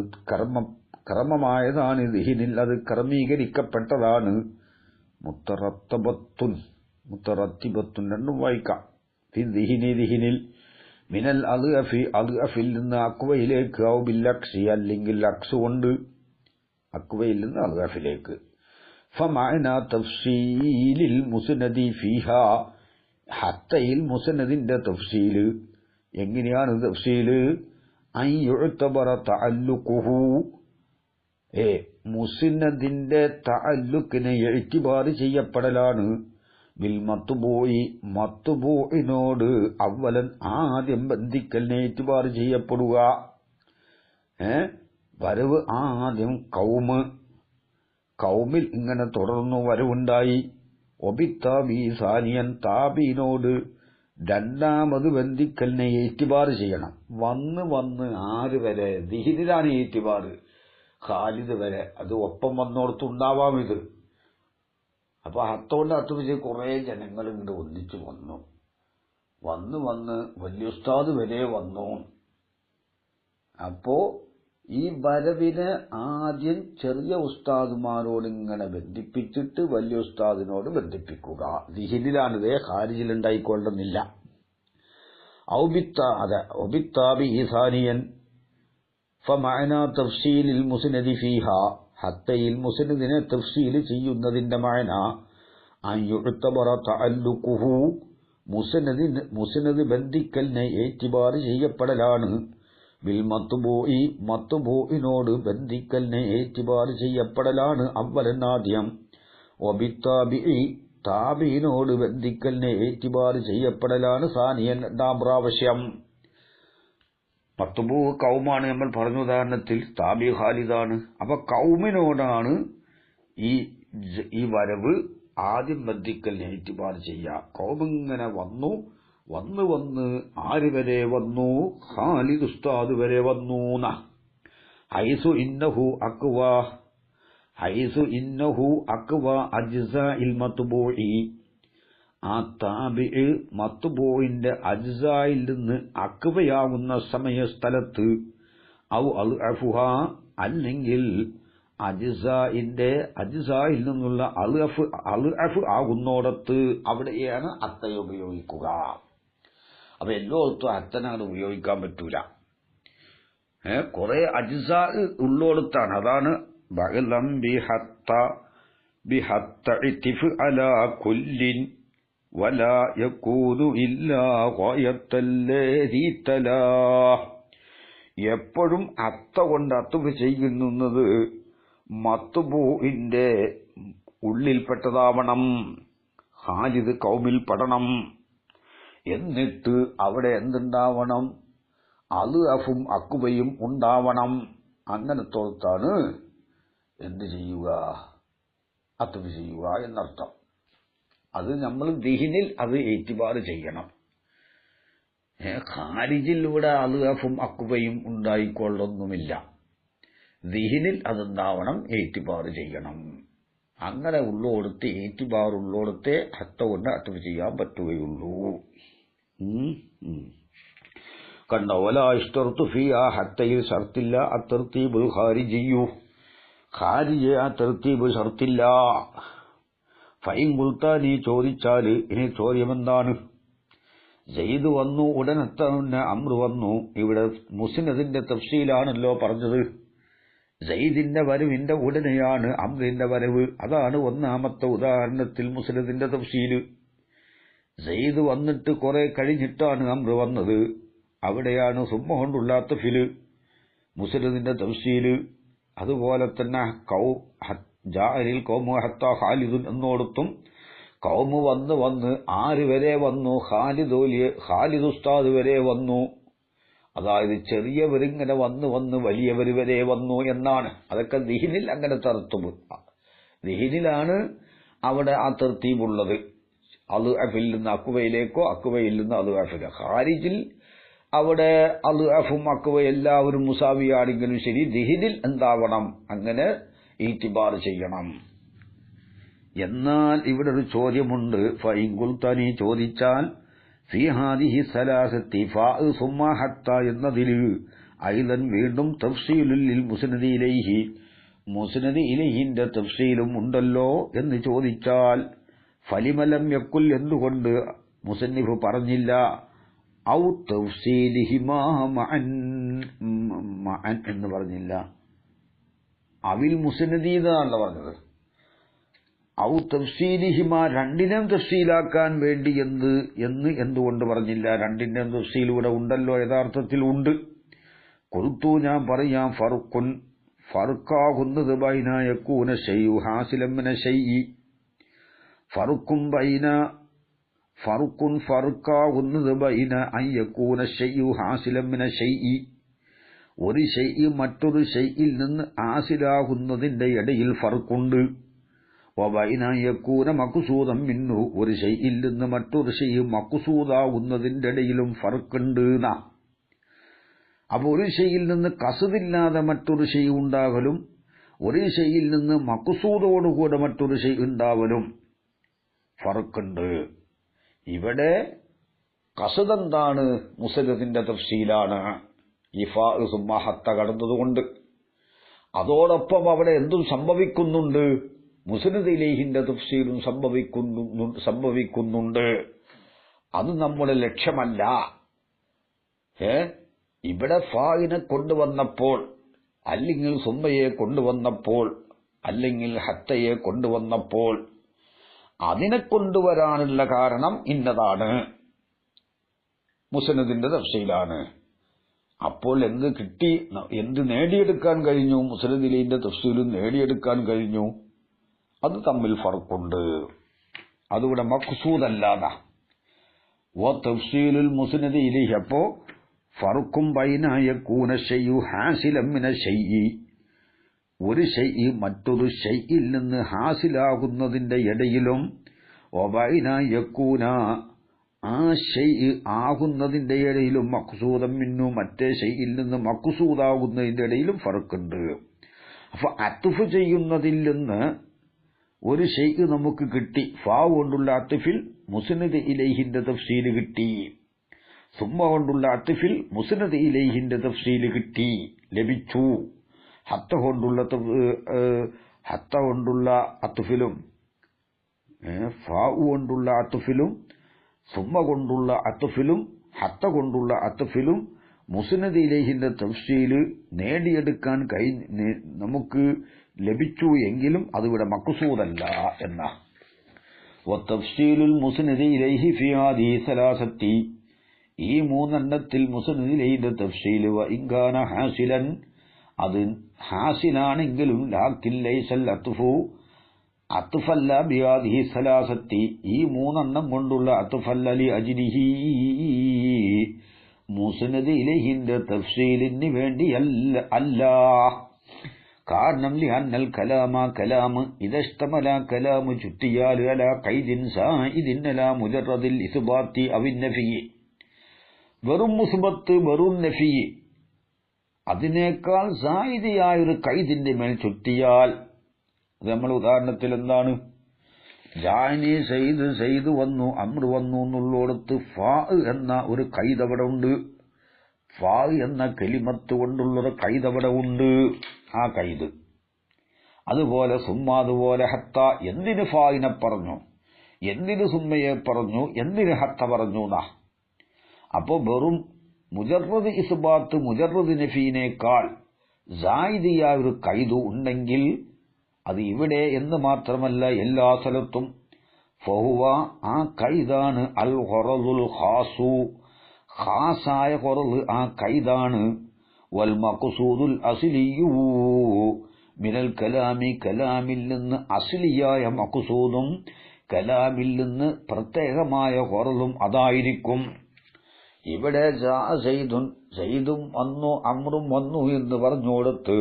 കർമ്മമായതാണ്. ദിഹിനിൽ അത് ക്രമീകരിക്കപ്പെട്ടതാണ്. മുത്തറത്തിബത്തുൻ രണ്ടും വായിക്കാം. ദിഹിനിൽ മിനൽ അദ്അഫിൽ നിന്ന് അക്വയിലേക്ക്, ഔ ബിൽ അക്സി അല്ലെങ്കിൽ അക്സ് കൊണ്ട് അക്വയിൽ നിന്ന് അദ്അഫിലേക്ക്. ഫമഅന തഫ്സീലിൽ മുസ്നദി ഫീഹാ, ഹത്തയിൽ മുസ്നദിന്റെ തഫ്സീല് എങ്ങനെയാണ്? തഫ്സീല് അൻ യുഅ്തബറ തഅല്ലുഖുഹു, മുസ്നദിന്റെ തഅല്ലുഖിനെ ഇഅ്തിബാർ ചെയ്യപ്പെടലാണ്. ബിൽ മത്ബൂഇനോട് അവലൻ ആദ്യം ബന്ധിക്കലിനെ ഇഅ്തിബാർ ചെയ്യപ്പെടുക. വരവ് ആദ്യം കൗമിൽ ഇങ്ങനെ തുടർന്നു വരവുണ്ടായി. ഒബിത്താബി സാനിയൻ, താബീനോട് രണ്ടാമത് ബന്ധിക്കലിനെ ഇഅ്തിബാർ ചെയ്യണം. വന്ന് ആര് വരെ? ദിഹിനിലാണ് ഇഅ്തിബാർ. ഖാലിദ് വരെ, അത് ഒപ്പം വന്നോടത്തുണ്ടാവാം ഇത്. അപ്പൊ ഹത്തോണ്ട് അത്തുവിച്ച് കുറെ ജനങ്ങൾ ഇങ്ങോട്ട് ഒന്നിച്ചു വന്ന് വലിയ ഉസ്താദ് വരെ വന്നു. അപ്പോ ഈ വരവിനെ ആദ്യം ചെറിയ ഉസ്താദുമാരോട് ഇങ്ങനെ ബന്ധിപ്പിച്ചിട്ട് വലിയ ഉസ്താദിനോട് ബന്ധിപ്പിക്കുക. ദിഹിനിലാണിത്, ഖാരിജിലുണ്ടായിക്കൊള്ളുന്നില്ല. ഒബിത്താബി ഈസാനിയൻ ഫമഅന തഫ്സീലിൽ മുസ്നദി ഫീഹാ, ഹത്തയിൽ മുസ്നദിനെ തഫ്സീൽ ചെയ്യുന്നതിന്റെ മഅന അൻ യുഅ്തബറ തഅല്ലുഖുഹു, മുസ്നദ് ബന്ധിക്കലിനെ ഇഅ്തിബാർ ചെയ്യപ്പെടലാണ്. ബിൽ മത്ബൂഇനോട് ബന്ധിക്കലിനെ ഇഅ്തിബാർ ചെയ്യപ്പെടലാണ് അവലൻ ആദ്യം. വബിത്താബിഇ, താബീനോട് ബന്ധിക്കലിനെ ഇഅ്തിബാർ ചെയ്യപ്പെടലാണ് സാനിയൻ രണ്ടാം പ്രാവശ്യം. മത്ബൂ കൗമാണ് നമ്മൾ പറഞ്ഞ ഉദാഹരണത്തിൽ, താബി ഖാലിദാണ്. അപ്പൊ കൗമിനോടാണ് ഈ വരവ് ആദ്യം ബന്ധിക്കലിനെ ഇഅ്തിബാർ ചെയ്യുക. കൗമിങ്ങനെ വന്ന് ആര് വരെ വന്നു? ഖാലിദ് ഉസ്താദ് വരെ വന്നു. ഹൈസു ഇന്നഹു അക്വ അജ്സാഇൽ മത്ബൂഇ, ആ താബിഇ മത്ബൂഇന്റെ അജ്സായിൽ നിന്ന് അക്വയാകുന്ന സമയസ്ഥലത്ത്, ഔ അൽഅഫുഹ അല്ലെങ്കിൽ അജ്സായിൽ നിന്നുള്ള അൽഅഫ് ആകുന്നോടത്ത്, അവിടെയാണ് അത്ത ഉപയോഗിക്കുക. അപ്പൊ എല്ലായിടത്തും അത്തനാണ് ഉപയോഗിക്കാൻ പറ്റൂല. കുറെ അജ്സാ ഉള്ളോടത്താണ്. അതാണ് ബഅലം ബിഹത്ത ഇതിഫ് അലാ കുല്ലിൻ വലാ യകൂനു ഇല്ലാ ഗായത്തല്ലദീ തലാ. എപ്പോഴും അത്ത കൊണ്ട് അത്തുഫ് ചെയ്യുന്നത് മത്ബൂഇന്റെ ഉള്ളിൽപ്പെട്ടതാവണം, ഖാലിദ് കൗമിൽ പെടണം. എന്നിട്ട് അവിടെ എന്തുണ്ടാവണം? അൽഅഫും അക്വയും ഉണ്ടാവണം. അങ്ങനത്തോടത്താണ് എന്ത് ചെയ്യുക? അത്തുഫ് ചെയ്യുക എന്നർത്ഥം. അത് നമ്മൾ ദിഹിനിൽ അത് ഇഅ്തിബാർ ചെയ്യണം. ഖാരിജിലൂടെ അൽഅഫും അക്വയും ഉണ്ടായിക്കൊള്ളൊന്നുമില്ല. ദിഹിനിൽ അതുണ്ടാവണം, ഇഅ്തിബാർ ചെയ്യണം. അങ്ങനെ ഉള്ളോടത്ത് ഇഅ്തിബാർ ഉള്ളോടത്തെ ഹത്ത കൊണ്ട് അത്തുഫ് ചെയ്യാൻ പറ്റുകയുള്ളൂ. കണ്ടോ? വലാ ഇശ്തർതു ഫീഹാ, ഹത്തയിൽ ഷർത്തില്ല. അത്തർതീബുൽ ഖാരിജിയു, ഖാരിജ് ആ തർത്തീബ് ഷർത്തില്ല. ഫൈൻ ഖുൽത, നീ ചോദിച്ചാൽ ഇനി ചോദ്യമെന്താണ്? സയ്യിദ് വന്നു, ഉടനെത്തന്നെ അംറ് വന്നു. ഇവിടെ മുസ്നദിന്റെ തഫ്സീലാണല്ലോ പറഞ്ഞത്. സയ്യിദിന്റെ വരവിന്റെ ഉടനെയാണ് അംറിന്റെ വരവ്. അതാണ് ഒന്നാമത്തെ ഉദാഹരണത്തിൽ മുസ്നദിന്റെ തഫ്സീല്. സയ്യിദ് വന്നിട്ട് കുറെ കഴിഞ്ഞിട്ടാണ് അംറ് വന്നത്. അവിടെയാണ് സുമ്മ കൊണ്ടുള്ള തഫ്സീല്, മുസ്നദിന്റെ തഫ്സീല്. അതുപോലെ തന്നെ ജാഅലിൽ ഖൗമു ഹത്താ ഖാലിദുൻ എന്നോടത്തും കൗമ് വന്ന് ആര് വരെ വന്നു? ഖാലിദ് ഉസ്താദ് വരെ വന്നു. അതായത് ചെറിയവരിങ്ങനെ വന്ന് വലിയവർ വരെ വന്നു എന്നാണ്. അതൊക്കെ ദിഹിനിൽ അങ്ങനെ തർത്തീബ്, ദിഹിനിലാണ് അവിടെ ആ തർത്തീബുള്ളത്. അത് അഫിൽ നിന്ന് അക്കുവയിലേക്കോ അക്കുവയിൽ നിന്ന് അത് അഫില. ഖാരിജിൽ അവിടെ അത് അഫും അക്കുവ എല്ലാവരും മുസാവിയാണെങ്കിലും ശരി, ദിഹിനിൽ എന്താവണം? അങ്ങനെ ഈത്തിബാർ ചെയ്യണം. എന്നാൽ ഇവിടെ ഒരു ചോദ്യമുണ്ട്. ഫഇൻ ഖുൽതനി ചോദിച്ചാൽ ഫീ ഹാദിഹി സലാസത്തി ഫാ സുമ്മ ഹത്ത എന്നതിൽ ഐദൻ വീണ്ടും തഫ്സീലുൽ ലിൽ മുസ്നദി ഇലൈഹി, മുസ്നദി ഇലൈഹിന്റെ തഫ്സീലും ഉണ്ടല്ലോ എന്ന് ചോദിച്ചാൽ ഫലിമലം യക്കുൽ എന്തുകൊണ്ട് മുസന്നിഫ് പറഞ്ഞില്ല? ഔ തഫ്സീലിഹിമാ മഅൻ എന്ന് പറഞ്ഞില്ല. അവിൽ മുസ്നദി എന്നാണല്ലോ പറഞ്ഞത്. ഔ തഫ്സീലിഹിമാ രണ്ടിനെയും തഫ്സീലാക്കാൻ വേണ്ടി എന്തുകൊണ്ട് പറഞ്ഞില്ല? രണ്ടിന്റെയും തഫ്സീൽ ഇവിടെ ഉണ്ടല്ലോ, യഥാർത്ഥത്തിൽ ഉണ്ട്. ഖുൽതു ഞാൻ പറയാം, ഫർഖുൻ ഫർഖാകുന്നത് ബൈന യകൂന ശൈഉ ഹാസിലൻ മിന ശൈഇ, ഫർഖുൻ ഫർഖാകുന്നത് ബൈന അൻ യകൂന ശൈഉ ഹാസിലൻ മിന ശൈഇ, ഒരു ശൈഇ മറ്റൊരു ശൈഇൽ നിന്ന് ഹാസിലാകുന്നതിന്റെ ഇടയിൽ ഫർഖുണ്ട്. വബൈന യകൂന മഖ്സൂദൻ മിൻഹു, ഒരു ശൈഇൽ നിന്ന് മറ്റൊരു ശൈഇ മഖ്സൂദാകുന്നതിന്റെ ഇടയിലും ഫർഖുണ്ട്. അപ്പോൾ ഒരു ശൈഇൽ നിന്ന് ഖസ്ദില്ലാതെ മറ്റൊരു ശൈഇ ഉണ്ടാകലും, ഒരു ശൈഇൽ നിന്ന് മഖ്സൂദോടുകൂടെ മറ്റൊരു ശൈഇ ഉണ്ടാവലും ഫർഖുണ്ട്. ഇവിടെ ഖസ്ദ് എന്താണ്? മുസ്നദിന്റെ തഫ്സീലാണ്. ഈ ഫാ സുമ്മ ഹത്ത കടന്നതുകൊണ്ട് അതോടൊപ്പം അവിടെ എന്തും സംഭവിക്കുന്നുണ്ട്? മുസ്നദ് ഇലൈഹിന്റെ തഫ്സീലും സംഭവിക്കുന്നുണ്ട്. അത് നമ്മുടെ ലക്ഷ്യമല്ല. ഇവിടെ ഫായിനെ കൊണ്ടുവന്നപ്പോൾ, അല്ലെങ്കിൽ സുമ്മയെ കൊണ്ടുവന്നപ്പോൾ, അല്ലെങ്കിൽ ഹത്തയെ കൊണ്ടുവന്നപ്പോൾ അതിനെ കൊണ്ടുവരാനുള്ള കാരണം ഇന്നതാണ്, മുസ്നദിന്റെ തഫ്സീലാണ്. അപ്പോൾ എന്ത് കിട്ടി? എന്ത് നേടിയെടുക്കാൻ കഴിഞ്ഞു? മുസ്നദ് ഇലൈഹിന്റെ തഫ്സീലും നേടിയെടുക്കാൻ കഴിഞ്ഞു. അത് തമ്മിൽ ഫർഖുണ്ട്. അതിവിടെ മഖ്സൂദല്ലാതാ. തഫ്സീലുൽ മുസ്നദി ഇലൈഹി, അപ്പോ ഫർഖും ബൈന യകൂന ശൈഉ ഹാസിലൻ മിന ശൈഇ, ഒരു ശൈഇ മറ്റൊരു ശൈഇൽ നിന്ന് ഹാസിലാകുന്നതിന്റെ ഇടയിലും, വബൈന യകൂന ആ ശൈഇ ആകുന്നതിന്റെ ഇടയിലും, മഖ്സൂദൻ മിന്നു മറ്റേ ശൈഇൽ നിന്ന് മഖ്സൂദാകുന്നതിന്റെ ഇടയിലും ഫർഖുണ്ട്. അപ്പൊ അത്ഫ് ചെയ്യുന്നതിൽ നിന്ന് ഒരു ശൈഇ നമുക്ക് കിട്ടി. ഫാ കൊണ്ടുള്ള അത്ഫിൽ മുസ്നദ് ഇലൈഹിന്റെ തഫ്സീൽ കിട്ടി. സുമ്മ കൊണ്ടുള്ള അത്ഫിൽ മുസ്നദ് ഇലൈഹിന്റെ തഫ്സീൽ കിട്ടി, ലഭിച്ചു. ഹത്ത കൊണ്ടുള്ള അത്ഫിലും ഫാ കൊണ്ടുള്ള അത്ഫിലും സുമ്മ കൊണ്ടുള്ള അത്ഫിലും ഹത്ത കൊണ്ടുള്ള അത്ഫിലും മുസ്നദ് ഇലൈഹിന്റെ തഫ്സീൽ നേടിയെടുക്കാൻ നമുക്ക് ലഭിച്ചു എങ്കിലും അതിവിടെ മഖ്സൂദല്ല എന്ന. വതഫ്സീലുൽ മുസ്നദി ഇലൈഹി ഫി ഹാദിഹി സലാസത്തി, ഈ മൂന്നെണ്ണത്തിൽ മുസ്നദ് ഇലൈഹിന്റെ തഫ്സീൽ വഇൻ കാന ഹാസിലൻ, അത് ഹാസിലാണെങ്കിലും ലാകിൻ ലൈസൽ അത്ഫു, അത്ഫല്ല ബിഹാദിഹി സലാസത്തി, ഈ മൂന്നെണ്ണം കൊണ്ടുള്ള അത്ഫല്ല ലി അജ്ലിഹി, മുസ്നദ് ഇലൈഹിന്റെ തഫ്സീലിന് വേണ്ടിയല്ല. കാരണം ലിഅന്നൽ കലാമ് ഇദസ്തമല കലാമ് ചുറ്റിയാൽ അലാ ഖൈദിൻ സായിദിൻ അലാ മുജറദിൽ ഇസ്ബാത്തി അവിൻ നഫി, വെറും മുസ്ബത്ത് വെറും നഫി, അതിനേക്കാൾ സായിദിയായൊരു ഖൈദിന്റെ മേൽ ചുറ്റിയാൽ, അത് നമ്മൾ ഉദാഹരണത്തിൽ എന്താണ്? ജാനി സയ്യിദ് വന്നു, അമ്ര വന്നു എന്നുള്ളടത്ത് ഫാ എന്ന ഒരു ഖൈദ് അവിടെ ഉണ്ട്. ഫാ എന്ന കലിമത്ത് കൊണ്ടുള്ളൊരു ഖൈദ് അവിടെ ഉണ്ട്. ആ ഖൈദ് അതുപോലെ സുമ്മ, അതുപോലെ ഹത്ത. എന്തിന് ഫായിനെ പറഞ്ഞു, എന്തിന് സുമ്മയെ പറഞ്ഞു, എന്തിന് ഹത്ത പറഞ്ഞു? അപ്പോ വെറും മുജറദ് ഇസ്ബാത്ത് മുജറദ് നഫീനേക്കാൾ സായിദിയായ ഒരു ഖൈദ് ഉണ്ടെങ്കിൽ അത് ഇവിടെ എന്ന് മാത്രമല്ല എല്ലാ സ്ഥലത്തും ഫഹുവ, ആ ഖൈദാണ് അൽ ഖറദുൽ ഖാസു, ഖാസായ ഖറദ് ആ ഖൈദാണ്. വൽ മഖ്സൂദുൽ അസ്ലിയു, മിനൽ കലാമി കലാമിൽ നിന്ന് അസ്ലിയായ മഖ്സൂദും കലാമിൽ നിന്ന് പ്രത്യേകമായ ഖർളും അതായിരിക്കും. ഇവിടെ സയ്യിദും വന്നു അമ്രും വന്നു എന്ന് പറഞ്ഞുകൊടുത്ത്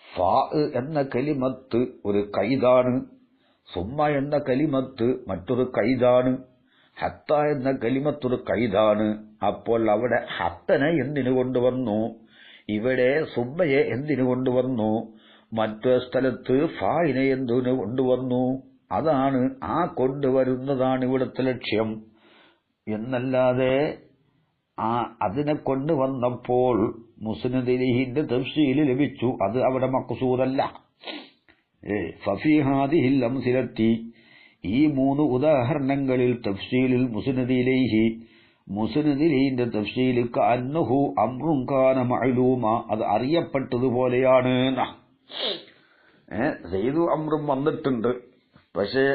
ഫാ എന്ന കലിമത്ത് ഒരു കൈതാണ്, സുമ്മ എന്ന കലിമത്ത് മറ്റൊരു കൈതാണ്, ഹത്ത എന്ന കലിമത്തൊരു കൈതാണ്. അപ്പോൾ അവിടെ ഹത്തനെ എന്തിനു കൊണ്ടുവന്നു, ഇവിടെ സുമ്മയെ എന്തിനു കൊണ്ടുവന്നു, മറ്റൊരു സ്ഥലത്ത് ഫായിനെ എന്തിനു കൊണ്ടുവന്നു? അതാണ്, ആ കൊണ്ടുവരുന്നതാണ് ഇവിടുത്തെ ലക്ഷ്യം എന്നല്ലാതെ അതിനെ കൊണ്ടുവന്നപ്പോൾ മുസ്നദ് ഇലൈഹിന്റെ തഫ്സീല് ലഭിച്ചു, അത് അവിടെ മഖ്സൂദല്ല. ഫഫീ ഹാദിഹിൽ അംസിലത്തി, ഈ 3 ഉദാഹരണങ്ങളിൽ തഫ്സീലിൽ മുസ്നദ് ഇലൈഹിന്റെ തഫ്സീൽ കഅന്നഹു അംറുൻ കാന മഅലൂമ, അത് അറിയപ്പെട്ടതുപോലെയാണ്. സയ്യിദു അമ്രും വന്നിട്ടുണ്ട്, പക്ഷേ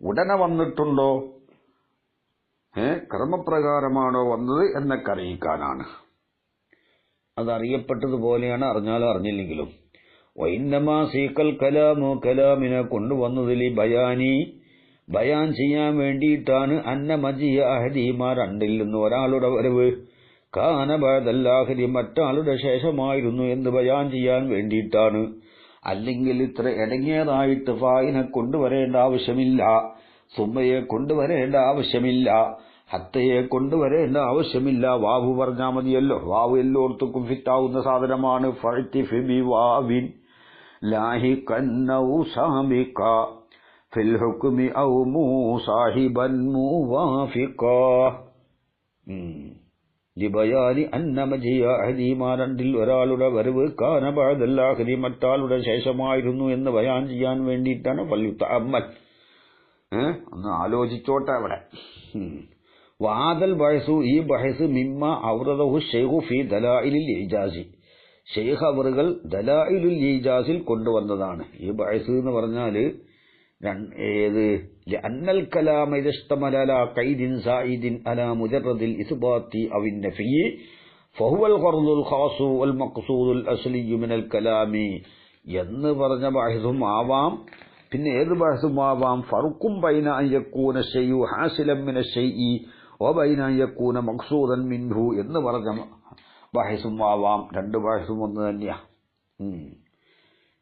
ഉടനെ വന്നിട്ടുണ്ടോ, കർമ്മപ്രകാരമാണോ വന്നത് എന്നൊക്കെ അറിയിക്കാനാണ്. അതറിയപ്പെട്ടതുപോലെയാണ്, അറിഞ്ഞാലോ അറിഞ്ഞില്ലെങ്കിലും. വൈന്നമാ സീക്കൽ കലാമോ, കലാമിനെ കൊണ്ടുവന്നതിൽ ബയാൻ ചെയ്യാൻ വേണ്ടിയിട്ടാണ്. അന്ന മജിയ അഹദീമ, രണ്ടിൽ നിന്ന് ഒരാളുടെ വരവ്, കാന ബഅദൽ-ആഖിരി, മറ്റാളുടെ ശേഷമായിരുന്നു എന്ന് ബയാൻ ചെയ്യാൻ വേണ്ടിയിട്ടാണ്. അല്ലെങ്കിൽ ഇത്ര ഇടങ്ങിയതായിട്ട് ഫായിനെ കൊണ്ടുവരേണ്ട ആവശ്യമില്ല, സുമ്മയെ കൊണ്ടുവരേണ്ട ആവശ്യമില്ല, ഹത്തയെ കൊണ്ടുവരേണ്ട ആവശ്യമില്ല. വാവ് പറഞ്ഞാൽ മതിയല്ലോ. വാവ് എല്ലായിടത്തും ഫിറ്റാവുന്ന സാധനമാണ്. ഫഅ്തിഫ് ബിവാവിൻ ലാഹിഖൻ ഔ സാബിഖ ഫിൽ ഹുക്മി ഔ മുസാഹിബൻ മുവാഫിഖ. ലിബയാനി അന്ന മജിയ അഹദീമ, രണ്ടിൽ ഒരാളുടെ വരവ്, കാന ബഅദൽ-ആഖിരി, മറ്റാളുടെ ശേഷമായിരുന്നു എന്ന് ബയാൻ ചെയ്യാൻ വേണ്ടിയിട്ടാണ്. ഫല്യുതഅമ്മൽ, ഒന്ന് ആലോചിച്ചോട്ടെ അവിടെ. വാദൽ ബഹസു, ഈ ബഹസ് മിമ്മ ഔറദഹു ശൈഖു ഫീ ദലായിലിൽ ഇജാസി, ശൈഖ് അവറുകൾ ദലായിലുൽ ഇജാസിൽ കൊണ്ടുവന്നതാണ്. ഈ ബഹസ് എന്ന് പറഞ്ഞാൽ അന്നൽ കലാമ ഇദസ്തമല അലാ ഖൈദിൻ സായിദിൻ അലാ മുജറദിൽ ഇസ്ബാത്തി അവി നഫി ഫഹുവൽ ഖർദുൽ ഖാസു വൽ മഖ്സൂദുൽ അസ്ലി മിനൽ കലാമി എന്ന് പറഞ്ഞ ബഹസും ആവാം. പിന്നെ ഏത് ബഹസും ആവാം. ഫർഖും ബൈന അൻ യകൂന ശൈഉ ഹാസിലൻ മിന ശൈഇ വബൈന അൻ യകൂന മഖ്സൂദൻ മിൻഹു എന്ന് പറഞ്ഞ ബഹസും ആവാം. രണ്ട് ബഹസും ഒന്ന് തന്നെയാ.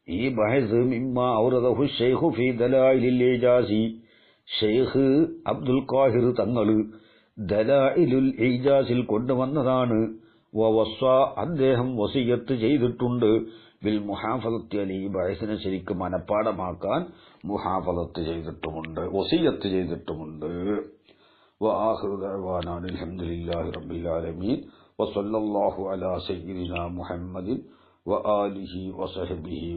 ഈ ബഹസ് മിമ്മ ഔറദഹു ശൈഖു ഫീ ദലായിലിൽ ഇജാസി, ശൈഖ് അബ്ദുൽ ഖാഹിർ തങ്ങൾ ദലായിലുൽ ഇജാസിൽ കൊണ്ടുവന്നതാണ്. വവസ്സ, അദ്ദേഹം വസിയത്ത് ചെയ്തിട്ടുണ്ട്. ബിൽ മുഹാഫദത്തി അലി, ബഹസിനെ ശരിക്കും മനപ്പാടമാക്കാൻ മുഹാഫദത്ത് ചെയ്തിട്ടുമുണ്ട്, വസിയത്ത് ചെയ്തിട്ടുമുണ്ട്. വആഖിറു ദഅ്വാനാ അൽഹംദുലില്ലാഹി റബ്ബിൽ ആലമീൻ വസല്ലല്ലാഹു അലാ സയ്യിദിനാ മുഹമ്മദിൻ വആലിഹി വസഹ്ബിഹി